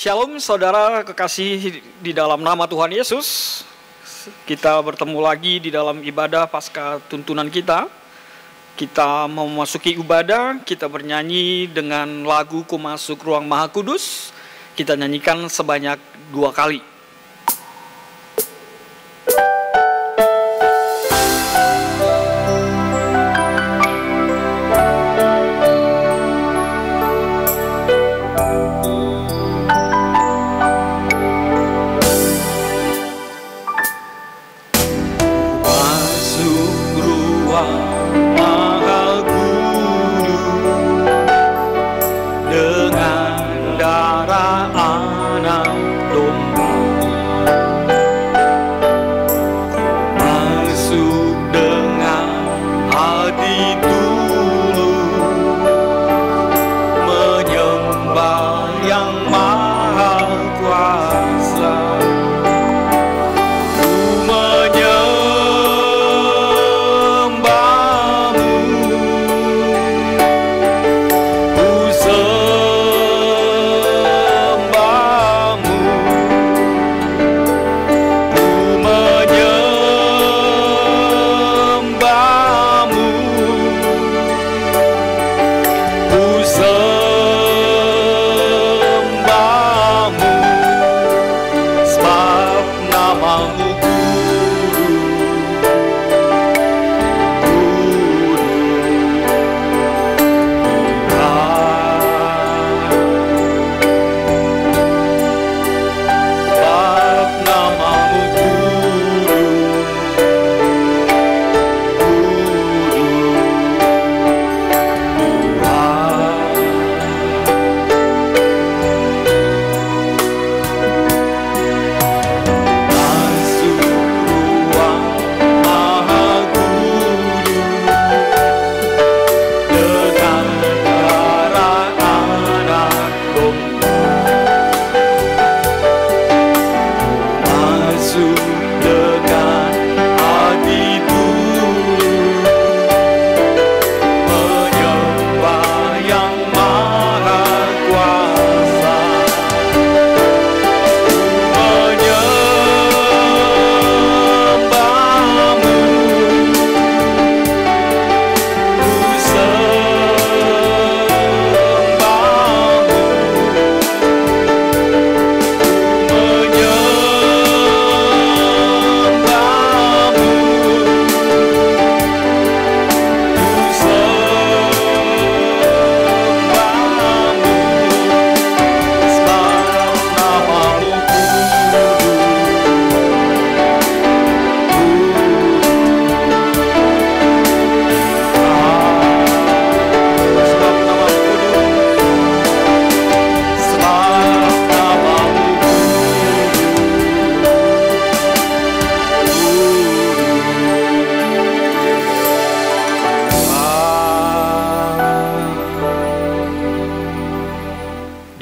Shalom saudara kekasih di dalam nama Tuhan Yesus. Kita bertemu lagi di dalam ibadah pasca tuntunan kita. Kita memasuki ibadah, kita bernyanyi dengan lagu Ku Masuk Ruang Maha Kudus. Kita nyanyikan sebanyak 2 kali.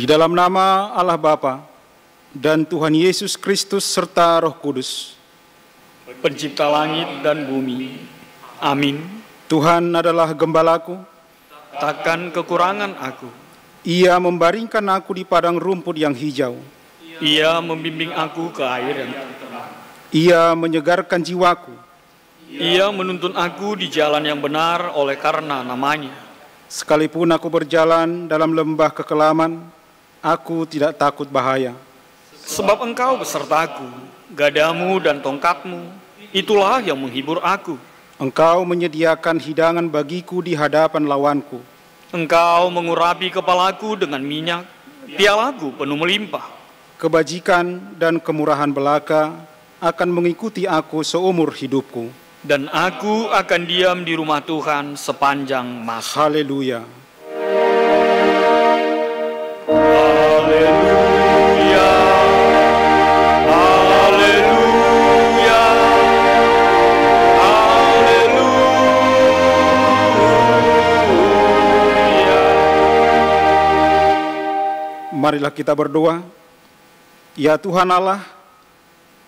Di dalam nama Allah Bapa dan Tuhan Yesus Kristus serta Roh Kudus, Pencipta langit dan bumi. Amin. Tuhan adalah gembalaku, Takkan kekurangan aku. Ia membaringkan aku di padang rumput yang hijau. Ia membimbing aku ke air yang tenang. Ia menyegarkan jiwaku. Ia menuntun aku di jalan yang benar oleh karena namanya. Sekalipun aku berjalan dalam lembah kekelaman, aku tidak takut bahaya. Sebab engkau besertaku, gadamu dan tongkatmu, itulah yang menghibur aku. Engkau menyediakan hidangan bagiku di hadapan lawanku. Engkau mengurapi kepalaku dengan minyak, pialaku penuh melimpah. Kebajikan dan kemurahan belaka akan mengikuti aku seumur hidupku. Dan aku akan diam di rumah Tuhan sepanjang masa. Haleluya. Haleluya. Haleluya. Haleluya. Marilah kita berdoa. Ya Tuhan Allah,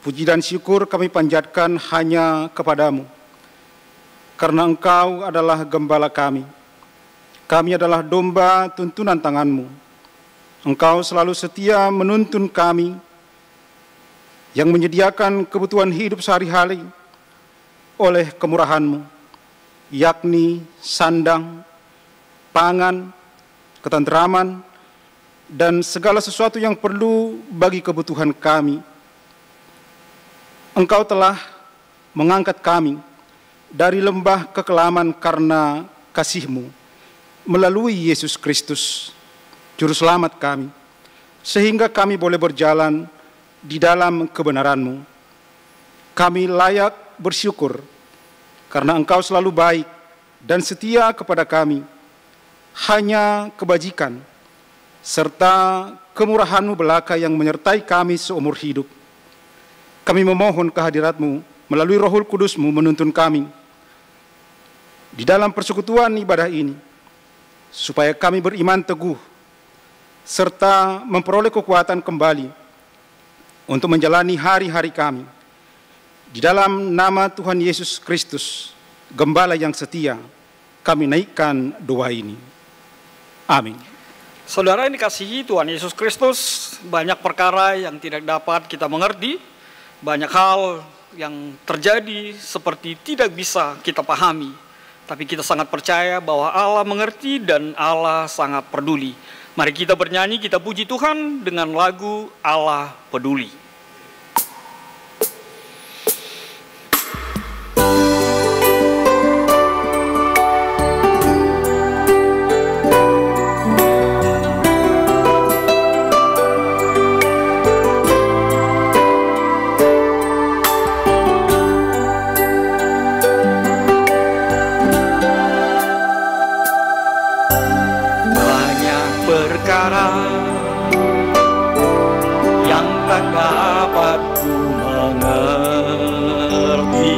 puji dan syukur kami panjatkan hanya kepadamu, karena Engkau adalah gembala kami. Kami adalah domba tuntunan tangan-Mu. Engkau selalu setia menuntun kami yang menyediakan kebutuhan hidup sehari-hari oleh kemurahan-Mu, yakni sandang, pangan, ketentraman, dan segala sesuatu yang perlu bagi kebutuhan kami. Engkau telah mengangkat kami dari lembah kekelaman karena kasih-Mu melalui Yesus Kristus, Juru Selamat kami, sehingga kami boleh berjalan di dalam kebenaran-Mu. Kami layak bersyukur karena Engkau selalu baik dan setia kepada kami. Hanya kebajikan serta kemurahan-Mu belaka yang menyertai kami seumur hidup. Kami memohon kehadirat-Mu melalui Rohul Kudus-Mu menuntun kami di dalam persekutuan ibadah ini, supaya kami beriman teguh serta memperoleh kekuatan kembali untuk menjalani hari-hari kami. Di dalam nama Tuhan Yesus Kristus, Gembala yang setia, kami naikkan doa ini. Amin. Saudara yang dikasihi Tuhan Yesus Kristus, banyak perkara yang tidak dapat kita mengerti, banyak hal yang terjadi seperti tidak bisa kita pahami, tapi kita sangat percaya bahwa Allah mengerti dan Allah sangat peduli. Mari kita bernyanyi, kita puji Tuhan dengan lagu Allah Peduli. Yang tak dapat ku mengerti,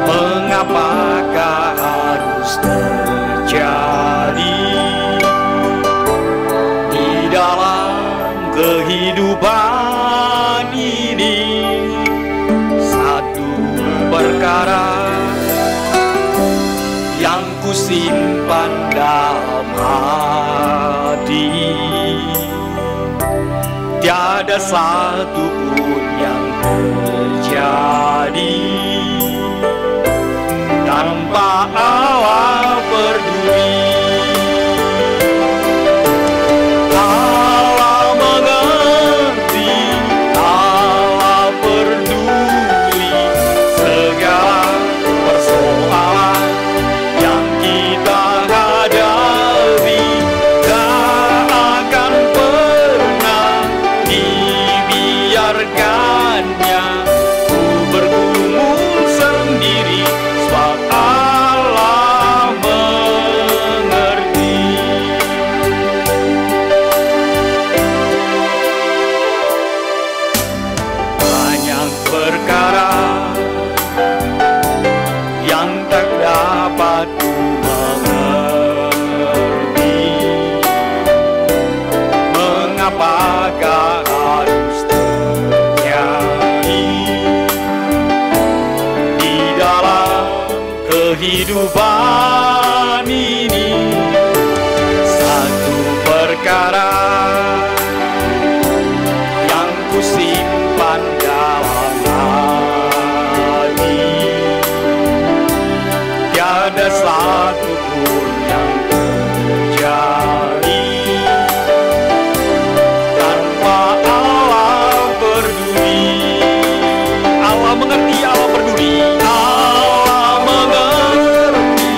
mengapakah harus terjadi di dalam kehidupan ini. Satu perkara yang ku simpan dalam hati, tiada satu pun yang terjadi tanpa Allah peduli. Allah mengerti, Allah peduli segala persoalan yang kita hadapi. Tak akan pernah dibiarkannya ku bergumul sendiri, sebab Allah mengerti. Banyak perkara yang tak dapat ku mengerti, mengapakah harus terjadi di dalam kehidupan ini. Satu perkara yang ku simpan dalam hati, tiada satu pun yang terjadi tanpa Allah peduli. Allah mengerti, Allah peduli. Allah mengerti,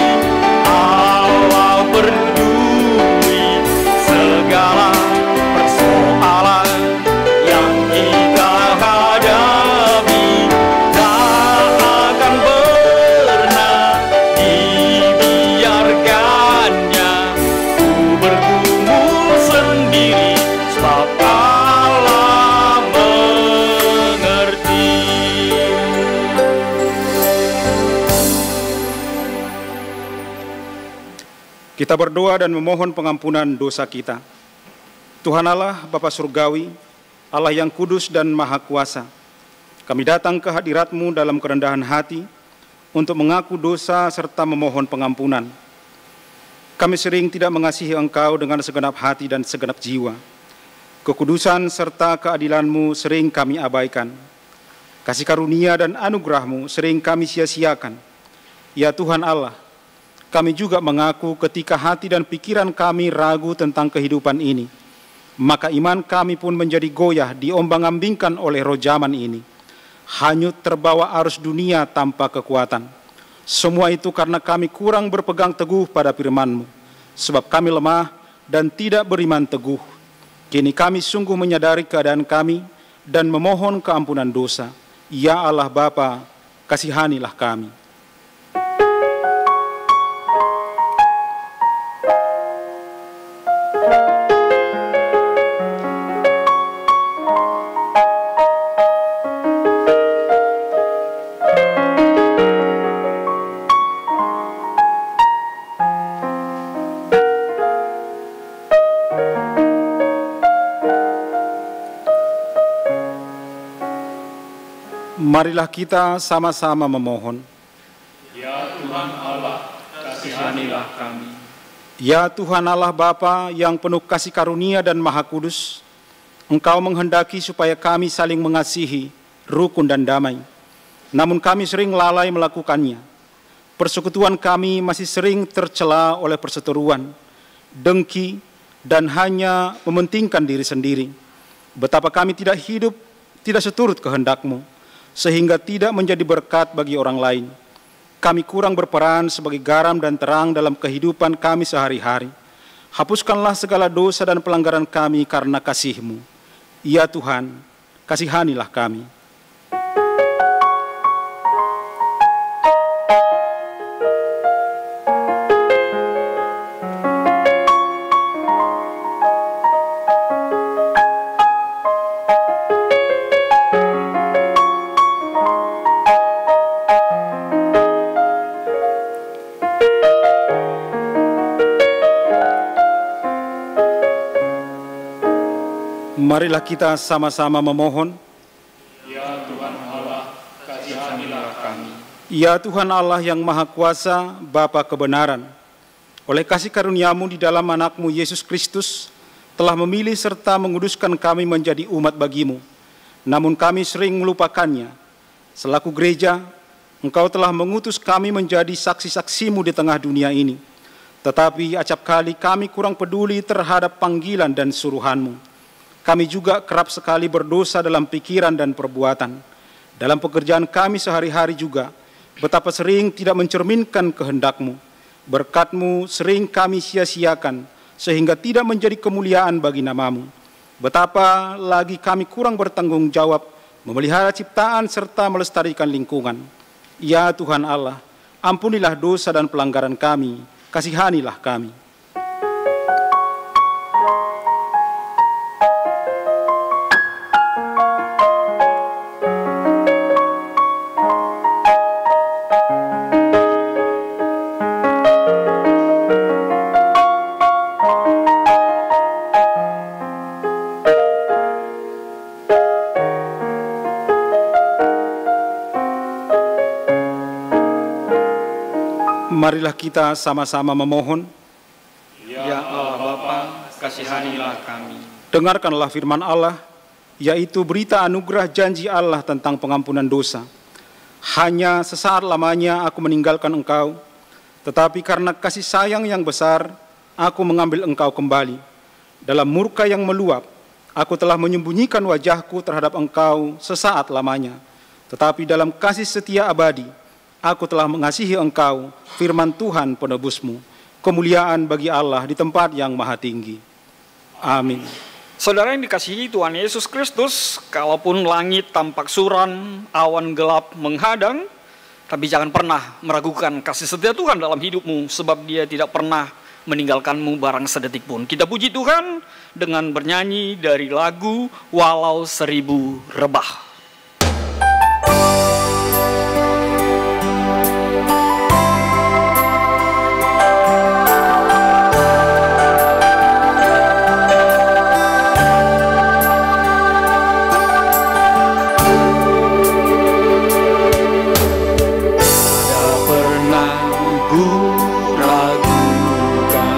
Allah peduli segala persoalan yang kita hadapi. Tak akan pernah dibiarkannya ku bergumul sendiri, sebab Allah mengerti. Kita berdoa dan memohon pengampunan dosa kita. Tuhan Allah, Bapa Surgawi, Allah yang kudus dan maha kuasa, kami datang ke hadirat-Mu dalam kerendahan hati untuk mengaku dosa serta memohon pengampunan. Kami sering tidak mengasihi Engkau dengan segenap hati dan segenap jiwa. Kekudusan serta keadilan-Mu sering kami abaikan. Kasih karunia dan anugerah-Mu sering kami sia-siakan. Ya Tuhan Allah, kami juga mengaku ketika hati dan pikiran kami ragu tentang kehidupan ini, maka iman kami pun menjadi goyah diombang-ambingkan oleh roh zaman ini. Hanyut terbawa arus dunia tanpa kekuatan. Semua itu karena kami kurang berpegang teguh pada firman-Mu, sebab kami lemah dan tidak beriman teguh. Kini kami sungguh menyadari keadaan kami dan memohon keampunan dosa. Ya Allah Bapa, kasihanilah kami. Marilah kita sama-sama memohon. Ya Tuhan Allah, kasihanilah kami. Ya Tuhan Allah Bapa yang penuh kasih karunia dan maha kudus, Engkau menghendaki supaya kami saling mengasihi, rukun dan damai. Namun kami sering lalai melakukannya. Persekutuan kami masih sering tercela oleh perseteruan, dengki, dan hanya mementingkan diri sendiri. Betapa kami tidak hidup, tidak seturut kehendak-Mu, sehingga tidak menjadi berkat bagi orang lain. Kami kurang berperan sebagai garam dan terang dalam kehidupan kami sehari-hari. Hapuskanlah segala dosa dan pelanggaran kami karena kasih-Mu. Ya Tuhan, kasihanilah kami. Marilah kita sama-sama memohon. Ya Tuhan Allah, kasihanilah kami. Ya Tuhan Allah yang Maha Kuasa, Bapa kebenaran, oleh kasih karunia-Mu di dalam anak-Mu Yesus Kristus, telah memilih serta menguduskan kami menjadi umat bagi-Mu. Namun kami sering melupakannya. Selaku gereja, Engkau telah mengutus kami menjadi saksi-saksi-Mu di tengah dunia ini. Tetapi acap kali kami kurang peduli terhadap panggilan dan suruhan-Mu. Kami juga kerap sekali berdosa dalam pikiran dan perbuatan. Dalam pekerjaan kami sehari-hari juga, betapa sering tidak mencerminkan kehendak-Mu. Berkat-Mu sering kami sia-siakan, sehingga tidak menjadi kemuliaan bagi nama-Mu. Betapa lagi kami kurang bertanggung jawab, memelihara ciptaan serta melestarikan lingkungan. Ya Tuhan Allah, ampunilah dosa dan pelanggaran kami, kasihanilah kami. Marilah kita sama-sama memohon. Ya Allah Bapa, kasihanilah kami. Dengarkanlah firman Allah, yaitu berita anugerah janji Allah tentang pengampunan dosa. Hanya sesaat lamanya aku meninggalkan engkau, tetapi karena kasih sayang yang besar, aku mengambil engkau kembali. Dalam murka yang meluap, aku telah menyembunyikan wajahku terhadap engkau sesaat lamanya. Tetapi dalam kasih setia abadi, aku telah mengasihi engkau, firman Tuhan penebusmu. Kemuliaan bagi Allah di tempat yang maha tinggi. Amin. Saudara yang dikasihi Tuhan Yesus Kristus, kalaupun langit tampak suram, awan gelap menghadang, tapi jangan pernah meragukan kasih setia Tuhan dalam hidupmu, sebab Dia tidak pernah meninggalkanmu barang sedetik pun. Kita puji Tuhan dengan bernyanyi dari lagu Walau Seribu Rebah. Ragukan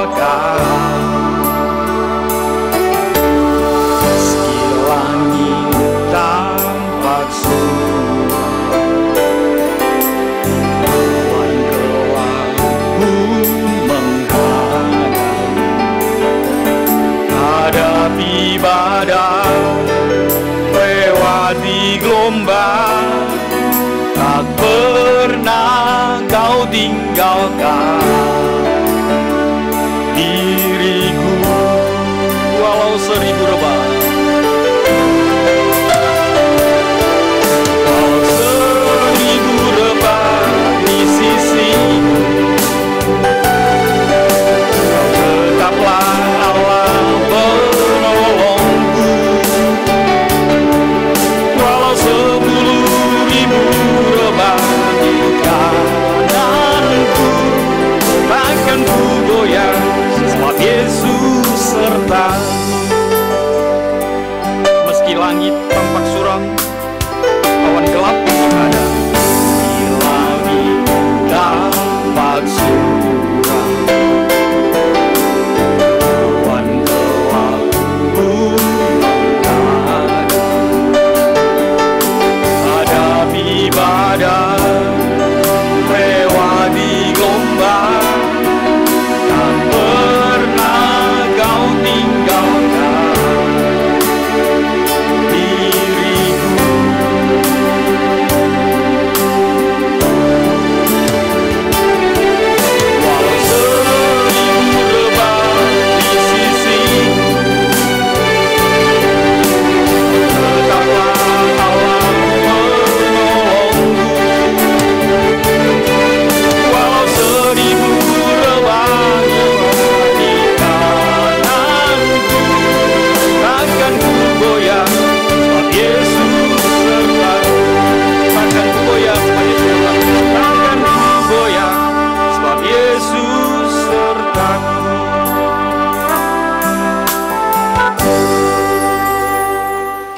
tinggalkan. Meski langit tampak suram, awan gelap pun menghadang. Hadapi badai, lewati gelombang, tak pernah kau tinggalkan diriku, walau 1000 rebah. Walau 1000 rebah di sisimu, kau tetaplah Allah penolongku. Walau 10.000 rebah di kananku, takkan ku goyah, sebab Yesus sertaku. Meski langit tampak suram, awan gelap menghadang. Meski langit tampak suram, awan gelap pun menghadang. Hadapi badai, lewati gelombang, tak pernah kau tinggalkan diriku. Walau 1000 rebah di sisimu, tetaplah Allah menolongku. Walau 1000 rebah di kananku, takkan ku goyah, sebab Yesus sertaku. Takkan ku goyah, sebab Yesus sertaku. Takkan ku goyah, sebab Yesus sertaku.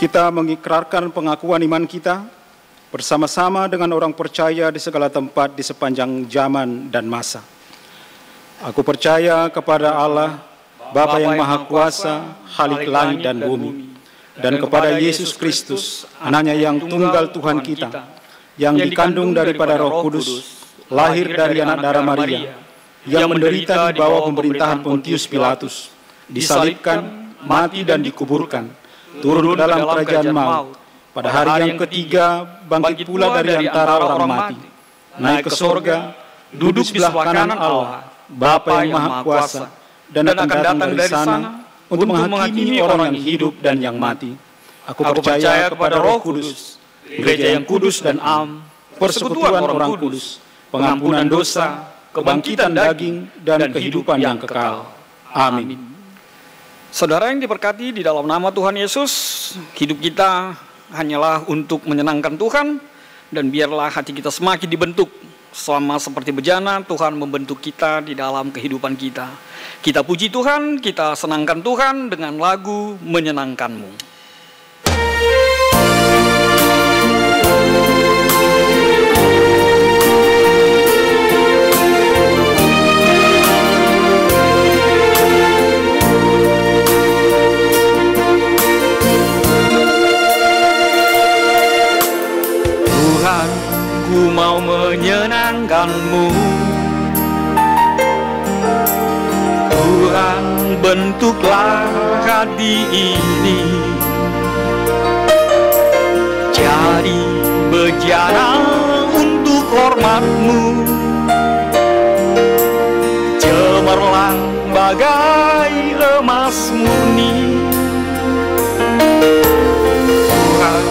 Kita mengikrarkan pengakuan iman kita bersama-sama dengan orang percaya di segala tempat di sepanjang zaman dan masa. Aku percaya kepada Allah, Bapa yang Maha Kuasa, Khalik langit dan bumi, dan kepada Yesus Kristus, Anaknya yang tunggal Tuhan kita, yang dikandung daripada Roh Kudus, lahir dari anak darah Maria, yang menderita di bawah pemerintahan Pontius Pilatus, disalibkan, mati dan dikuburkan, turun dalam kerajaan maut, pada hari yang ketiga bangkit pula dari antara orang mati, naik ke sorga, duduk sebelah kanan Allah, Bapa yang Maha Kuasa, dan akan datang dari sana untuk menghakimi orang yang hidup dan yang mati. Aku percaya kepada Roh Kudus, gereja yang kudus dan am, persekutuan orang kudus, pengampunan dosa, kebangkitan daging, dan kehidupan yang kekal. Amin. Saudara yang diberkati di dalam nama Tuhan Yesus, hidup kita hanyalah untuk menyenangkan Tuhan, dan biarlah hati kita semakin dibentuk. Sama seperti bejana, Tuhan membentuk kita di dalam kehidupan kita. Kita puji Tuhan, kita senangkan Tuhan dengan lagu Menyenangkan-Mu. Tuhan, ku mau menyenangkan-Mu. Tuhan, bentuklah hati ini jadi bejana untuk hormat-Mu. Cemerlang bagai emas murni. Tuhan,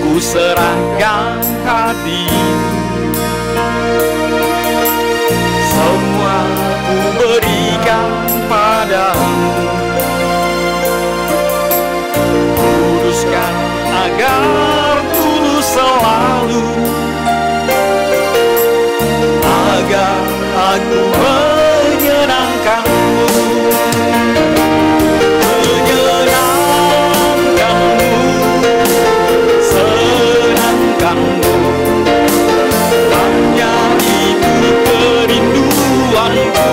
ku serahkan hati, semua ku berikan padamu. Kuduskan agar tulus selalu, agar aku menyenangkan-Mu. Senangkan-Mu, hanya itu kerinduanku.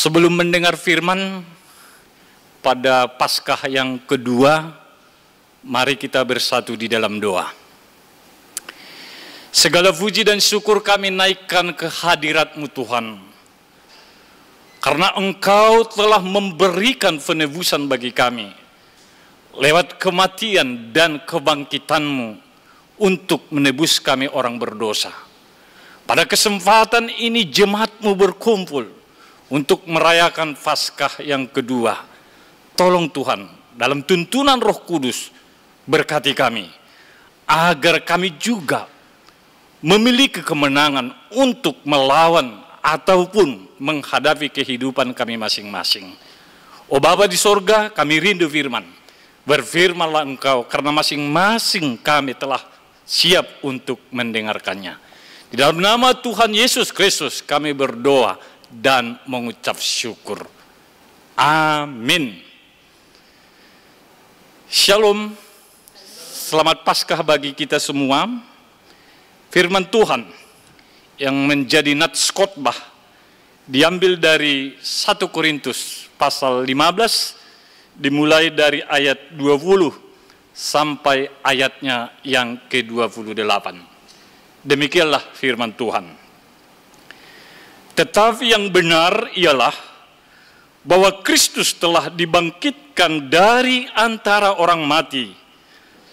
Sebelum mendengar firman pada Paskah yang kedua, mari kita bersatu di dalam doa. Segala puji dan syukur kami naikkan ke hadirat-Mu Tuhan, karena Engkau telah memberikan penebusan bagi kami lewat kematian dan kebangkitan-Mu untuk menebus kami orang berdosa. Pada kesempatan ini jemaat-Mu berkumpul untuk merayakan Paskah yang kedua. Tolong Tuhan, dalam tuntunan Roh Kudus, berkati kami, agar kami juga memiliki kemenangan untuk melawan ataupun menghadapi kehidupan kami masing-masing. Oh Bapa di sorga, kami rindu firman. Berfirmanlah Engkau, karena masing-masing kami telah siap untuk mendengarkannya. Di dalam nama Tuhan Yesus Kristus kami berdoa dan mengucap syukur. Amin. Shalom. Selamat Paskah bagi kita semua. Firman Tuhan yang menjadi nats khotbah diambil dari 1 Korintus pasal 15, dimulai dari ayat 20 sampai ayatnya yang ke-28. Demikianlah firman Tuhan. Tetapi yang benar ialah bahwa Kristus telah dibangkitkan dari antara orang mati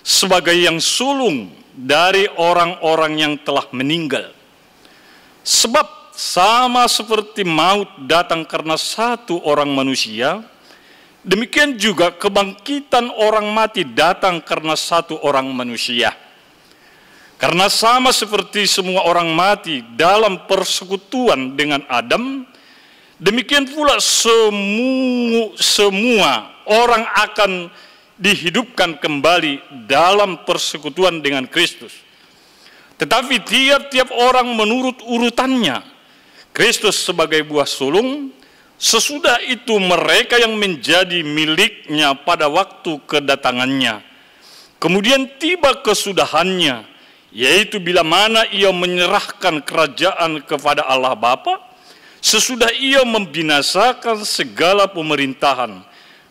sebagai yang sulung dari orang-orang yang telah meninggal. Sebab sama seperti maut datang karena satu orang manusia, demikian juga kebangkitan orang mati datang karena satu orang manusia. Karena sama seperti semua orang mati dalam persekutuan dengan Adam, demikian pula semua orang akan dihidupkan kembali dalam persekutuan dengan Kristus. Tetapi tiap-tiap orang menurut urutannya. Kristus sebagai buah sulung, sesudah itu mereka yang menjadi miliknya pada waktu kedatangannya. Kemudian tiba kesudahannya, yaitu bila mana ia menyerahkan kerajaan kepada Allah Bapa, sesudah ia membinasakan segala pemerintahan,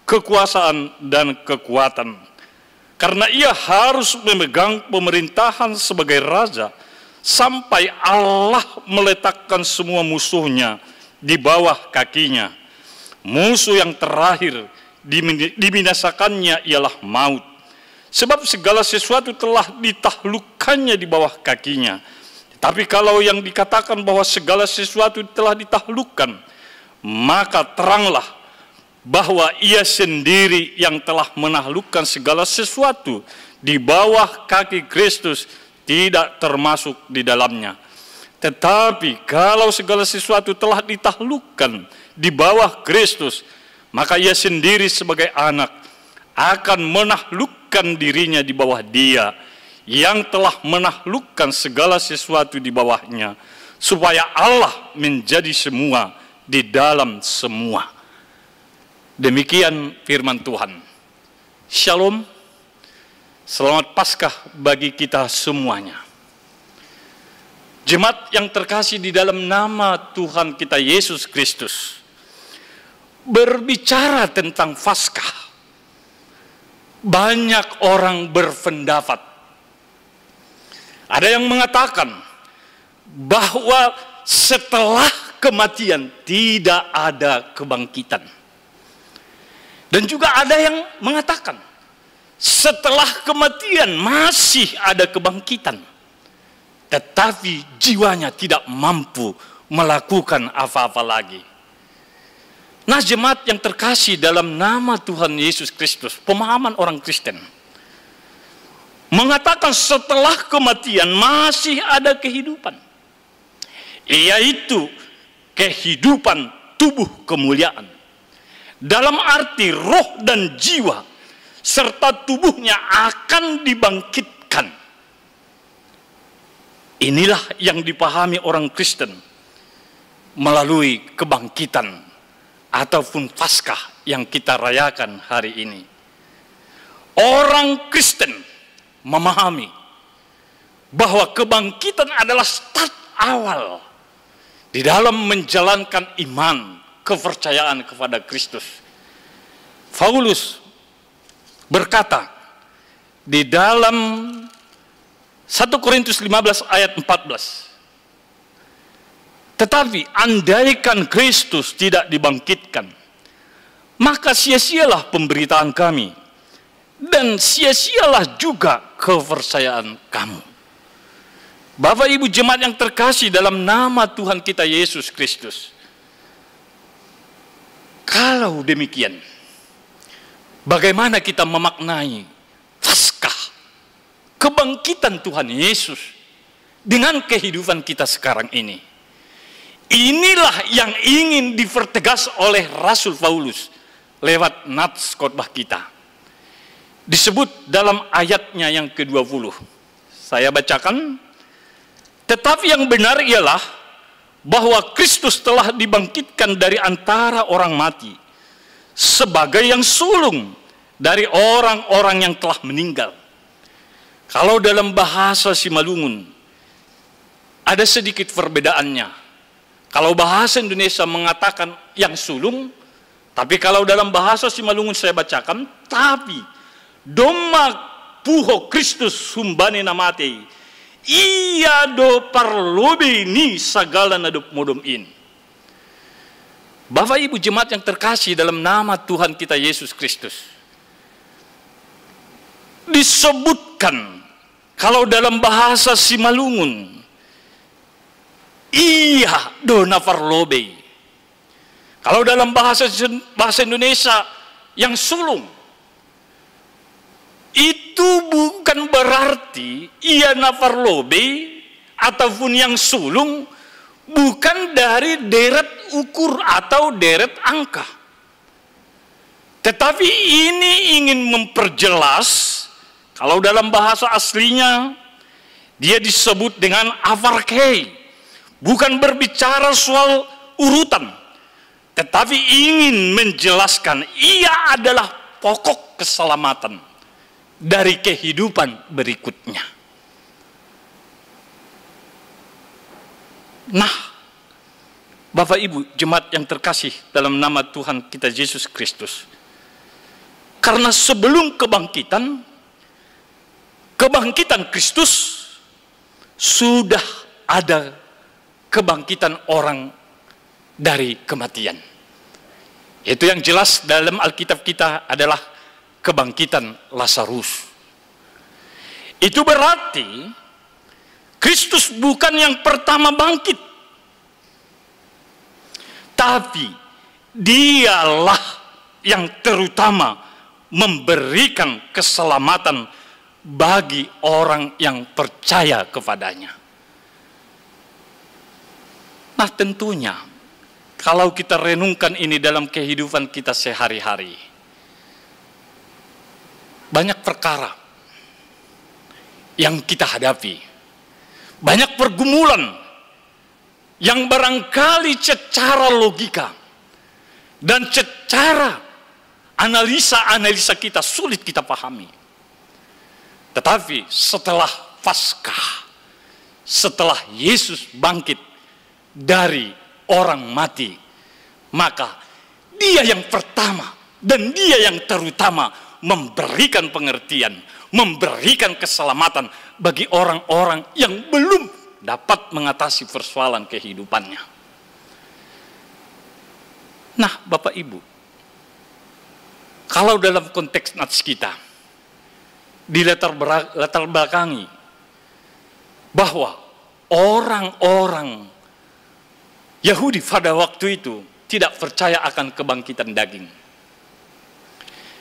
kekuasaan dan kekuatan. Karena ia harus memegang pemerintahan sebagai raja sampai Allah meletakkan semua musuhnya di bawah kakinya. Musuh yang terakhir dibinasakannya ialah maut. Sebab segala sesuatu telah ditaklukkannya di bawah kakinya. Tapi kalau yang dikatakan bahwa segala sesuatu telah ditaklukkan, maka teranglah bahwa ia sendiri yang telah menaklukkan segala sesuatu di bawah kaki Kristus tidak termasuk di dalamnya. Tetapi kalau segala sesuatu telah ditaklukkan di bawah Kristus, maka ia sendiri sebagai anak akan menaklukkan dirinya di bawah Dia yang telah menaklukkan segala sesuatu di bawahnya, supaya Allah menjadi semua di dalam semua. Demikian firman Tuhan. Shalom. Selamat Paskah bagi kita semuanya. Jemaat yang terkasih di dalam nama Tuhan kita Yesus Kristus, berbicara tentang Paskah, banyak orang berpendapat. Ada yang mengatakan bahwa setelah kematian tidak ada kebangkitan. Dan juga ada yang mengatakan setelah kematian masih ada kebangkitan, tetapi jiwanya tidak mampu melakukan apa-apa lagi. Nah, jemaat yang terkasih dalam nama Tuhan Yesus Kristus, pemahaman orang Kristen mengatakan setelah kematian masih ada kehidupan, yaitu kehidupan tubuh kemuliaan. Dalam arti roh dan jiwa serta tubuhnya akan dibangkitkan. Inilah yang dipahami orang Kristen melalui kebangkitan ataupun Paskah yang kita rayakan hari ini. Orang Kristen memahami bahwa kebangkitan adalah start awal di dalam menjalankan iman, kepercayaan kepada Kristus. Paulus berkata di dalam 1 Korintus 15 ayat 14, tetapi andaikan Kristus tidak dibangkitkan, maka sia-sialah pemberitaan kami, dan sia-sialah juga kepercayaan kamu. Bapak Ibu jemaat yang terkasih dalam nama Tuhan kita Yesus Kristus, kalau demikian, bagaimana kita memaknai Paskah, kebangkitan Tuhan Yesus dengan kehidupan kita sekarang ini? Inilah yang ingin dipertegas oleh Rasul Paulus lewat nats khotbah kita. Disebut dalam ayatnya yang ke-20. Saya bacakan. Tetapi yang benar ialah bahwa Kristus telah dibangkitkan dari antara orang mati sebagai yang sulung dari orang-orang yang telah meninggal. Kalau dalam bahasa Simalungun ada sedikit perbedaannya. Kalau bahasa Indonesia mengatakan yang sulung, tapi kalau dalam bahasa Simalungun saya bacakan, tapi doma puho Kristus humbane namate, ia do parlobe ni sagala nadup modom in. Bapak Ibu jemaat yang terkasih dalam nama Tuhan kita Yesus Kristus, disebutkan kalau dalam bahasa Simalungun, iya do nafarlobe. Kalau dalam bahasa Indonesia yang sulung, itu bukan berarti ia nafarlobe ataupun yang sulung bukan dari deret ukur atau deret angka. Tetapi ini ingin memperjelas, kalau dalam bahasa aslinya dia disebut dengan avarkei. Bukan berbicara soal urutan, tetapi ingin menjelaskan ia adalah pokok keselamatan dari kehidupan berikutnya. Nah, Bapak Ibu jemaat yang terkasih dalam nama Tuhan kita Yesus Kristus, karena sebelum kebangkitan Kristus sudah ada kebangkitan orang dari kematian. Itu yang jelas dalam Alkitab kita adalah kebangkitan Lazarus. Itu berarti Kristus bukan yang pertama bangkit, tapi dialah yang terutama memberikan keselamatan bagi orang yang percaya kepadanya. Nah tentunya, kalau kita renungkan ini dalam kehidupan kita sehari-hari, banyak perkara yang kita hadapi, banyak pergumulan yang barangkali secara logika dan secara analisa kita sulit kita pahami. Tetapi setelah Paskah, setelah Yesus bangkit dari orang mati, maka dia yang pertama dan dia yang terutama memberikan pengertian, memberikan keselamatan bagi orang-orang yang belum dapat mengatasi persoalan kehidupannya. Nah Bapak Ibu, kalau dalam konteks nats kita di latar belakangi bahwa orang-orang Yahudi pada waktu itu tidak percaya akan kebangkitan daging.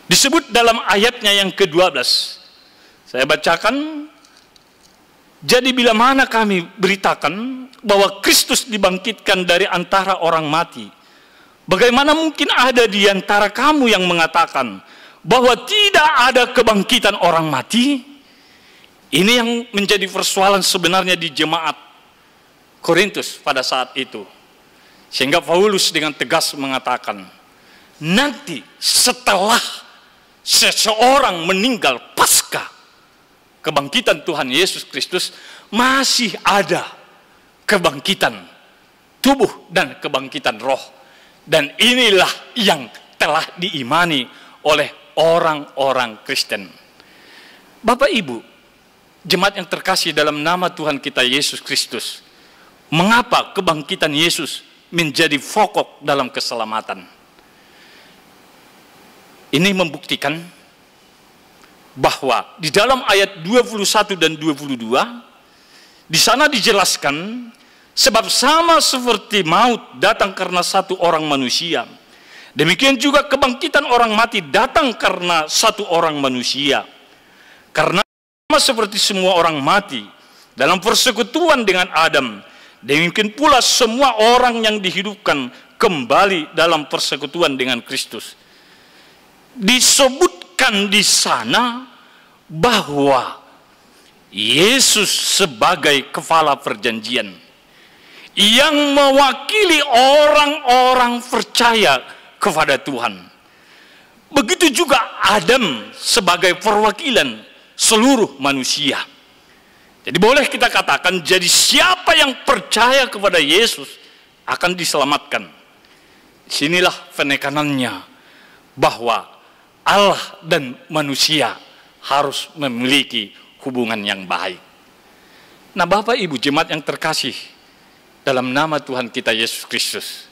Disebut dalam ayatnya yang ke-12. Saya bacakan. Jadi bila mana kami beritakan bahwa Kristus dibangkitkan dari antara orang mati, bagaimana mungkin ada di antara kamu yang mengatakan bahwa tidak ada kebangkitan orang mati? Ini yang menjadi persoalan sebenarnya di jemaat Korintus pada saat itu. Sehingga Paulus dengan tegas mengatakan, nanti setelah seseorang meninggal pasca kebangkitan Tuhan Yesus Kristus, masih ada kebangkitan tubuh dan kebangkitan roh. Dan inilah yang telah diimani oleh orang-orang Kristen. Bapak Ibu, jemaat yang terkasih dalam nama Tuhan kita Yesus Kristus, mengapa kebangkitan Yesus menjadi pokok dalam keselamatan? Ini membuktikan bahwa di dalam ayat 21 dan 22, di sana dijelaskan, sebab sama seperti maut datang karena satu orang manusia, demikian juga kebangkitan orang mati datang karena satu orang manusia. Karena sama seperti semua orang mati dalam persekutuan dengan Adam, demikian pula semua orang yang dihidupkan kembali dalam persekutuan dengan Kristus. Disebutkan di sana bahwa Yesus sebagai kepala perjanjian yang mewakili orang-orang percaya kepada Tuhan. Begitu juga Adam sebagai perwakilan seluruh manusia. Jadi boleh kita katakan, jadi siapa yang percaya kepada Yesus akan diselamatkan. Sinilah penekanannya bahwa Allah dan manusia harus memiliki hubungan yang baik. Nah, Bapak Ibu jemaat yang terkasih dalam nama Tuhan kita Yesus Kristus,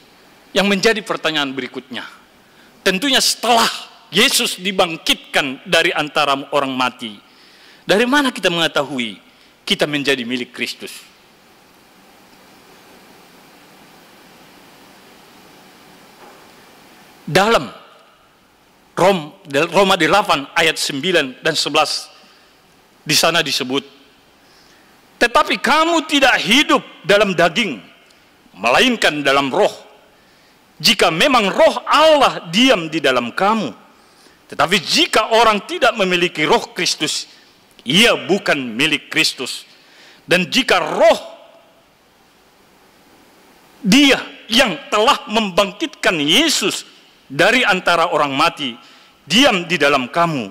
yang menjadi pertanyaan berikutnya, tentunya setelah Yesus dibangkitkan dari antara orang mati, dari mana kita mengetahui kita menjadi milik Kristus? Dalam Roma 8 ayat 9 dan 11 di sana disebut, tetapi kamu tidak hidup dalam daging, melainkan dalam roh. Jika memang roh Allah diam di dalam kamu. Tetapi jika orang tidak memiliki roh Kristus, ia bukan milik Kristus. Dan jika roh Dia yang telah membangkitkan Yesus dari antara orang mati diam di dalam kamu,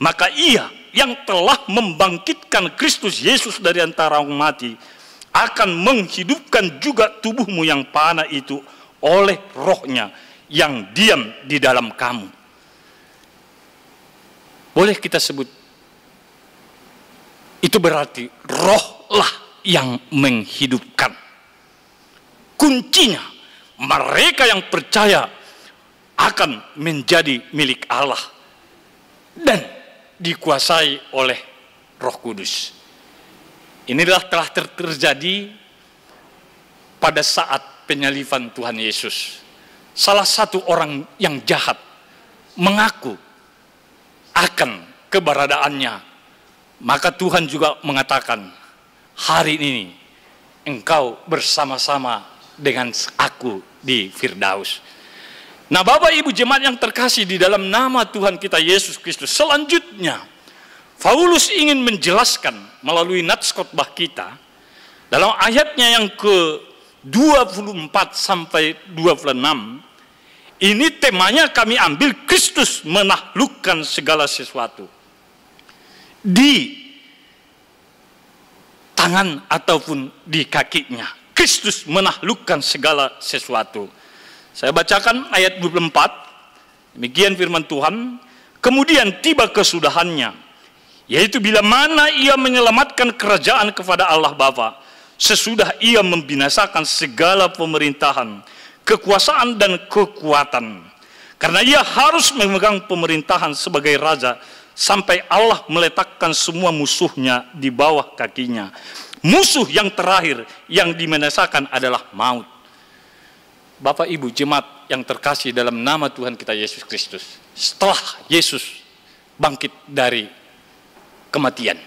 maka Ia yang telah membangkitkan Kristus Yesus dari antara orang mati akan menghidupkan juga tubuhmu yang fana itu oleh rohnya yang diam di dalam kamu. Boleh kita sebut, itu berarti rohlah yang menghidupkan. Kuncinya, mereka yang percaya akan menjadi milik Allah dan dikuasai oleh Roh Kudus. Inilah telah terjadi pada saat penyaliban Tuhan Yesus. Salah satu orang yang jahat mengaku akan keberadaannya, maka Tuhan juga mengatakan, hari ini engkau bersama-sama dengan aku di Firdaus. Nah, Bapak Ibu jemaat yang terkasih di dalam nama Tuhan kita Yesus Kristus, selanjutnya Paulus ingin menjelaskan melalui nats khotbah kita dalam ayatnya yang ke-24 sampai 26. Ini temanya kami ambil, Kristus menaklukkan segala sesuatu. Di tangan ataupun di kakinya, Kristus menaklukkan segala sesuatu. Saya bacakan ayat 24. Demikian firman Tuhan. Kemudian tiba kesudahannya, yaitu bila mana ia menyelamatkan kerajaan kepada Allah Bapa, sesudah ia membinasakan segala pemerintahan, kekuasaan dan kekuatan. Karena ia harus memegang pemerintahan sebagai raja sampai Allah meletakkan semua musuhnya di bawah kakinya. Musuh yang terakhir yang dibinasakan adalah maut. Bapak Ibu jemaat yang terkasih dalam nama Tuhan kita Yesus Kristus, setelah Yesus bangkit dari kematian,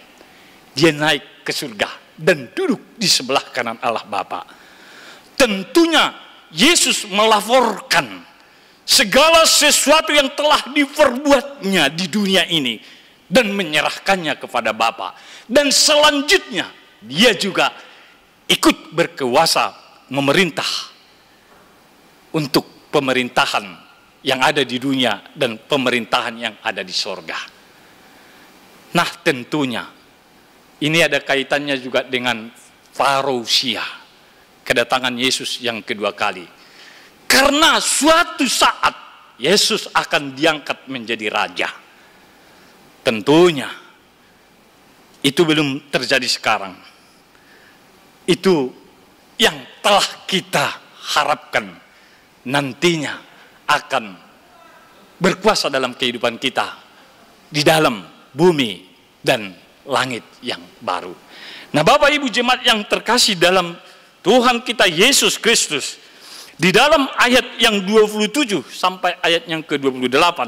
dia naik ke surga dan duduk di sebelah kanan Allah Bapa. Tentunya Yesus melaporkan segala sesuatu yang telah diperbuatnya di dunia ini dan menyerahkannya kepada Bapa. Dan selanjutnya dia juga ikut berkuasa memerintah untuk pemerintahan yang ada di dunia dan pemerintahan yang ada di sorga. Nah, tentunya ini ada kaitannya juga dengan parousia, kedatangan Yesus yang kedua kali. Karena suatu saat Yesus akan diangkat menjadi raja. Tentunya itu belum terjadi sekarang. Itu yang telah kita harapkan nantinya akan berkuasa dalam kehidupan kita di dalam bumi dan langit yang baru. Nah, Bapak Ibu jemaat yang terkasih dalam Tuhan kita Yesus Kristus, di dalam ayat yang 27 sampai ayat yang ke-28,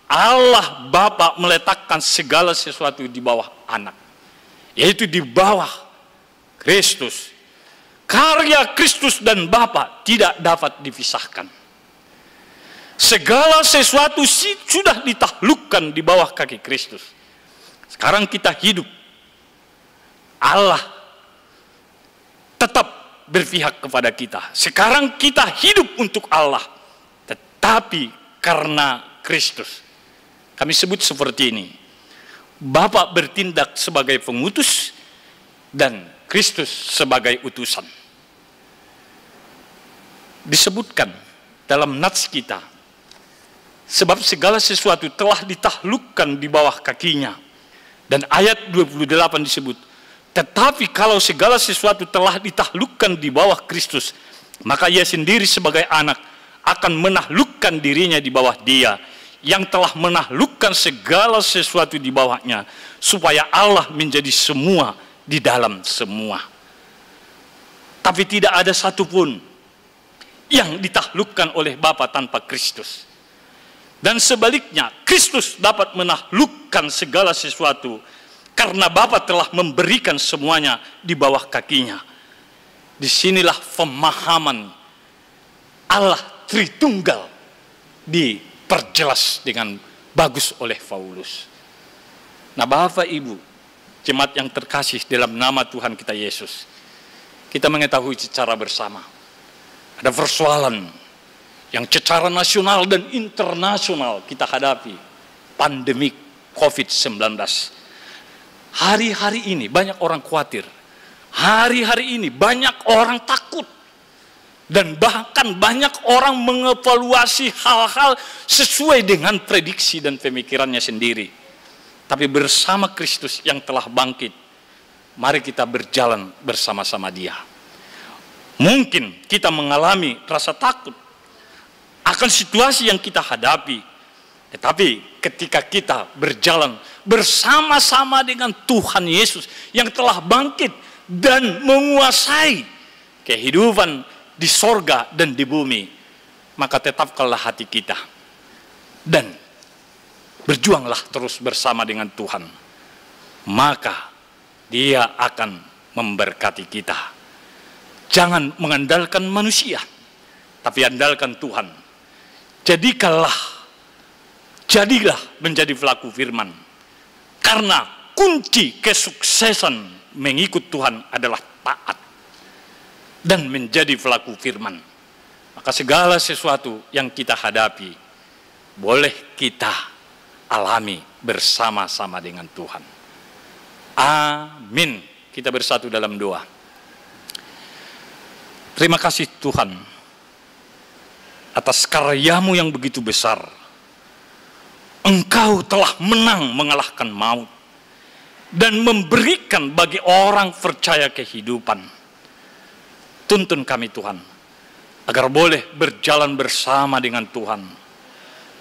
Allah Bapa meletakkan segala sesuatu di bawah anak, yaitu di bawah Kristus. Karya Kristus dan Bapa tidak dapat dipisahkan. Segala sesuatu sudah ditaklukkan di bawah kaki Kristus. Sekarang kita hidup. Allah tetap berpihak kepada kita. Sekarang kita hidup untuk Allah, tetapi karena Kristus. Kami sebut seperti ini. Bapa bertindak sebagai pengutus dan Kristus sebagai utusan. Disebutkan dalam nats kita, sebab segala sesuatu telah ditaklukkan di bawah kakinya. Dan ayat 28 disebut, tetapi kalau segala sesuatu telah ditaklukkan di bawah Kristus, maka ia sendiri sebagai anak akan menaklukkan dirinya di bawah Dia yang telah menaklukkan segala sesuatu di bawahnya, supaya Allah menjadi semua di dalam semua. Tapi tidak ada satupun yang ditaklukkan oleh Bapa tanpa Kristus. Dan sebaliknya, Kristus dapat menaklukkan segala sesuatu karena Bapa telah memberikan semuanya di bawah kakinya. Disinilah pemahaman Allah Tritunggal diperjelas dengan bagus oleh Paulus. Nah, Bapak Ibu jemaat yang terkasih dalam nama Tuhan kita Yesus, kita mengetahui secara bersama ada persoalan yang secara nasional dan internasional kita hadapi, pandemi COVID-19. Hari-hari ini banyak orang khawatir, hari-hari ini banyak orang takut, dan bahkan banyak orang mengevaluasi hal-hal sesuai dengan prediksi dan pemikirannya sendiri. Tapi bersama Kristus yang telah bangkit, mari kita berjalan bersama-sama Dia. Mungkin kita mengalami rasa takut akan situasi yang kita hadapi, tetapi ketika kita berjalan bersama-sama dengan Tuhan Yesus yang telah bangkit dan menguasai kehidupan di sorga dan di bumi, maka tetapkanlah hati kita dan berjuanglah terus bersama dengan Tuhan, maka Dia akan memberkati kita. Jangan mengandalkan manusia, tapi andalkan Tuhan. Jadilah menjadi pelaku firman. Karena kunci kesuksesan mengikut Tuhan adalah taat dan menjadi pelaku firman. Maka segala sesuatu yang kita hadapi boleh kita alami bersama-sama dengan Tuhan. Amin. Kita bersatu dalam doa. Terima kasih Tuhan atas karya-Mu yang begitu besar. Engkau telah menang mengalahkan maut dan memberikan bagi orang percaya kehidupan. Tuntun kami Tuhan, agar boleh berjalan bersama dengan Tuhan,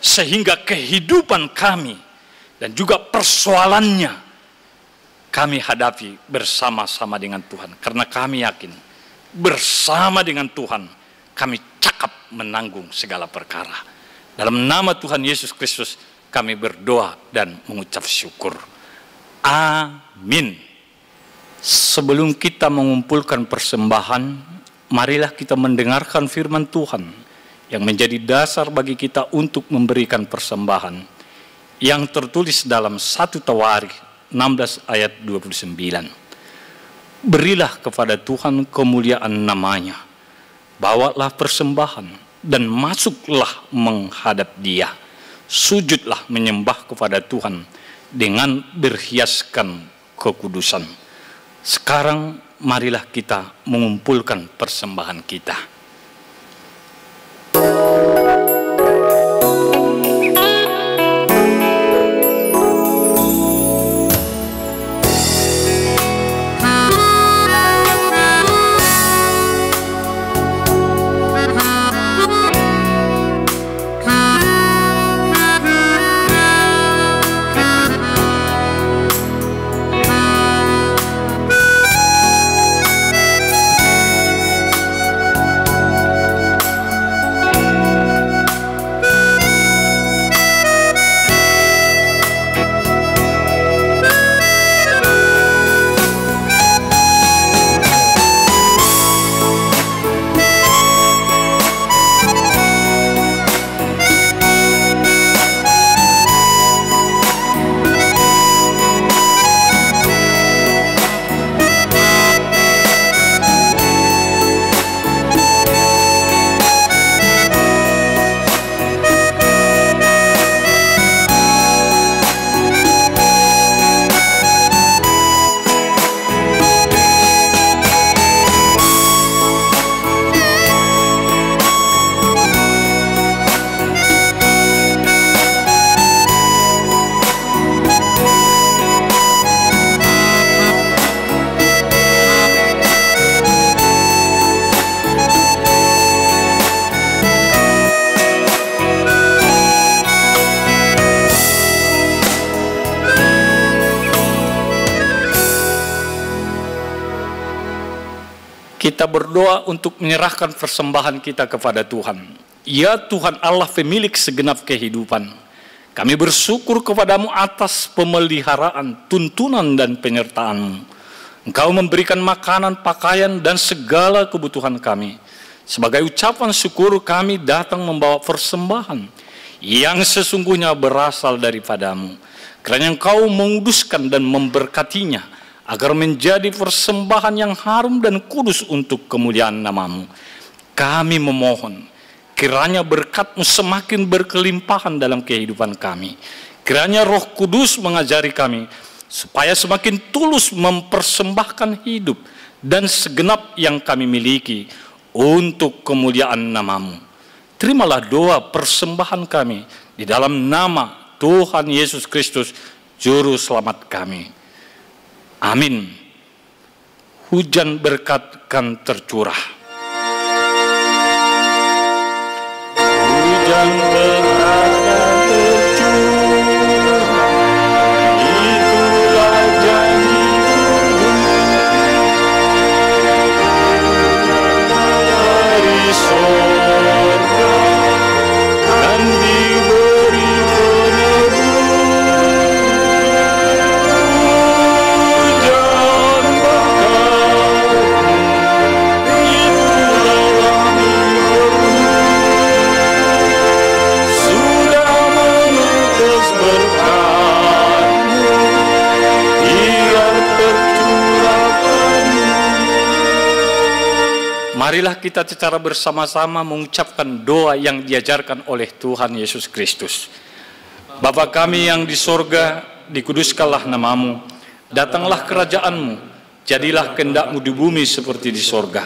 sehingga kehidupan kami dan juga persoalannya kami hadapi bersama-sama dengan Tuhan. Karena kami yakin bersama dengan Tuhan kami cakap menanggung segala perkara. Dalam nama Tuhan Yesus Kristus kami berdoa dan mengucap syukur. Amin. Sebelum kita mengumpulkan persembahan, marilah kita mendengarkan firman Tuhan yang menjadi dasar bagi kita untuk memberikan persembahan, yang tertulis dalam 1 Tawarikh 16 ayat 29. Berilah kepada Tuhan kemuliaan namanya, bawalah persembahan dan masuklah menghadap Dia, sujudlah menyembah kepada Tuhan dengan berhiaskan kekudusan. Sekarang marilah kita mengumpulkan persembahan kita. Kita berdoa untuk menyerahkan persembahan kita kepada Tuhan. Ya Tuhan Allah pemilik segenap kehidupan, kami bersyukur kepadamu atas pemeliharaan, tuntunan dan penyertaan-Mu. Engkau memberikan makanan, pakaian dan segala kebutuhan kami. Sebagai ucapan syukur kami datang membawa persembahan yang sesungguhnya berasal daripadamu. Kiranya Engkau menguduskan dan memberkatinya agar menjadi persembahan yang harum dan kudus untuk kemuliaan nama-Mu. Kami memohon kiranya berkat-Mu semakin berkelimpahan dalam kehidupan kami. Kiranya Roh Kudus mengajari kami supaya semakin tulus mempersembahkan hidup dan segenap yang kami miliki untuk kemuliaan nama-Mu. Terimalah doa persembahan kami di dalam nama Tuhan Yesus Kristus, Juru Selamat kami. Amin. Hujan berkat kan tercurah. Hujan berkat kan tercurah, itulah janji dari sorga dan diberi penebus. Hujan berkat itulah kami sudah menuntut berkat-Mu, biar tercurahkan. Marilah kita secara bersama-sama mengucapkan doa yang diajarkan oleh Tuhan Yesus Kristus. Bapa kami yang di sorga, dikuduskanlah nama-Mu, datanglah kerajaan-Mu, jadilah kehendak-Mu di bumi seperti di sorga.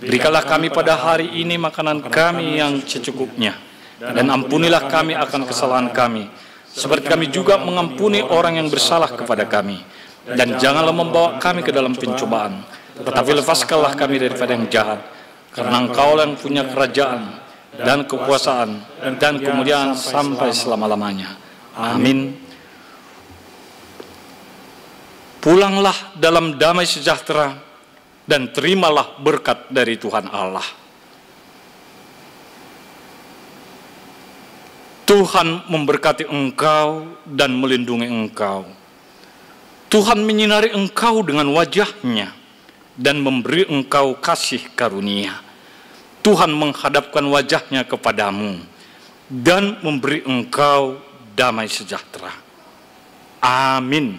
Berikanlah kami pada hari ini makanan kami yang secukupnya, dan ampunilah kami akan kesalahan kami, seperti kami juga mengampuni orang yang bersalah kepada kami. Dan janganlah membawa kami ke dalam pencobaan, tetapi lepaskanlah kami daripada yang jahat. Karena Engkau yang punya kerajaan dan kekuasaan dan kemuliaan sampai selama-lamanya. Amin. Pulanglah dalam damai sejahtera dan terimalah berkat dari Tuhan Allah. Tuhan memberkati engkau dan melindungi engkau. Tuhan menyinari engkau dengan wajah-Nya dan memberi engkau kasih karunia. Tuhan menghadapkan wajah-Nya kepadamu dan memberi engkau damai sejahtera. Amin.